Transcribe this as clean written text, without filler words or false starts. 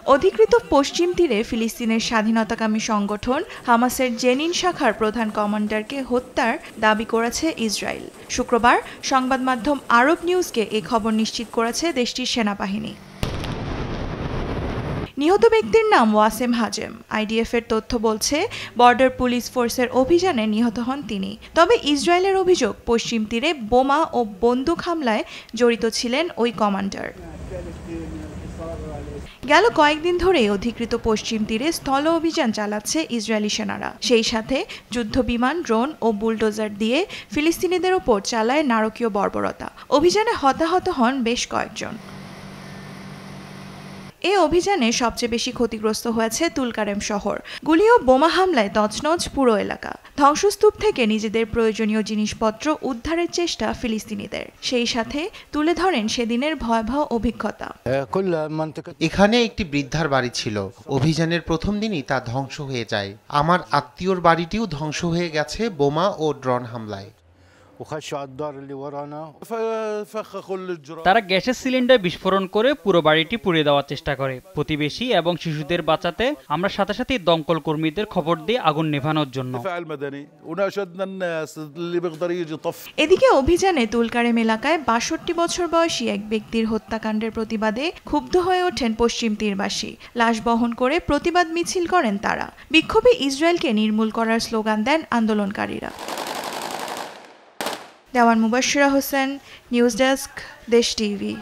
অধিকৃত পশ্চিম তীরে ফিলিস্তিনের স্বাধীনতাকামী সংগঠন হামাসের জেনিন শাখার প্রধান কমান্ডারকে হত্যার দাবি করেছে ইসরায়েল। শুক্রবার সংবাদ মাধ্যম আরব নিউজকে এই খবর নিশ্চিত করেছে দেশটির সেনাবাহিনী। নিহত ব্যক্তির নাম ওয়াসেম হাজেম। আইডিএফ এর তথ্য বলছে বর্ডার পুলিশ ফোর্সের অভিযানে নিহত হন তিনি। তবে ইসরায়েলের অভিযোগ পশ্চিম তীরে বোমা ও বন্দুক হামলায় জড়িত ছিলেন ওই কমান্ডার। গেল কয়েকদিন ধরেই অধিকৃত পশ্চিম তীরে স্থল অভিযান চালাচ্ছে ইসরায়েলি সেনারা। সেই সাথে যুদ্ধবিমান, ড্রোন ও বুলডোজার দিয়ে ফিলিস্তিনিদের ওপর চালায় নারকীয় বর্বরতা। অভিযানে হতাহত হন বেশ কয়েকজন। এই অভিযানে সবচেয়ে বেশি ক্ষতিগ্রস্ত হয়েছে তুলকারেম শহর। গুলি ও বোমা হামলায় তছনছ পুরো এলাকা। ধ্বংসস্তূপ থেকে নিজেদের প্রয়োজনীয় জিনিসপত্র উদ্ধারের চেষ্টা ফিলিস্তিনিদের। সেই সাথে তুলে ধরেন সেদিনের ভয়াবহ অভিজ্ঞতা। এখানে একটি বৃদ্ধার বাড়ি ছিল। অভিযানের প্রথম দিনই তা ধ্বংস হয়ে যায়। আমার আত্মীয়র বাড়িটিও ধ্বংস হয়ে গেছে বোমা ও ড্রোন হামলায়। তারা গ্যাসের সিলিন্ডার বিস্ফোরণ করে পুরো বাড়িটি পুড়িয়ে দেওয়ার চেষ্টা করে। প্রতিবেশী এবং শিশুদের বাঁচাতে আমরা সাথে সাথে দমকল কর্মীদের খবর দিই আগুন নেভানোর জন্য। এদিকে অভিযানে তুলকারেম এলাকায় ৬২ বছর বয়সী এক ব্যক্তির হত্যাকাণ্ডের প্রতিবাদে ক্ষুব্ধ হয়ে ওঠেন পশ্চিম তীরবাসী। লাশ বহন করে প্রতিবাদ মিছিল করেন তারা। বিক্ষোভে ইসরায়েলকে নির্মূল করার স্লোগান দেন আন্দোলনকারীরা। দেওয়ান মুবাশশিরা হোসেন, নিউজ ডেস্ক, দেশ টিভি।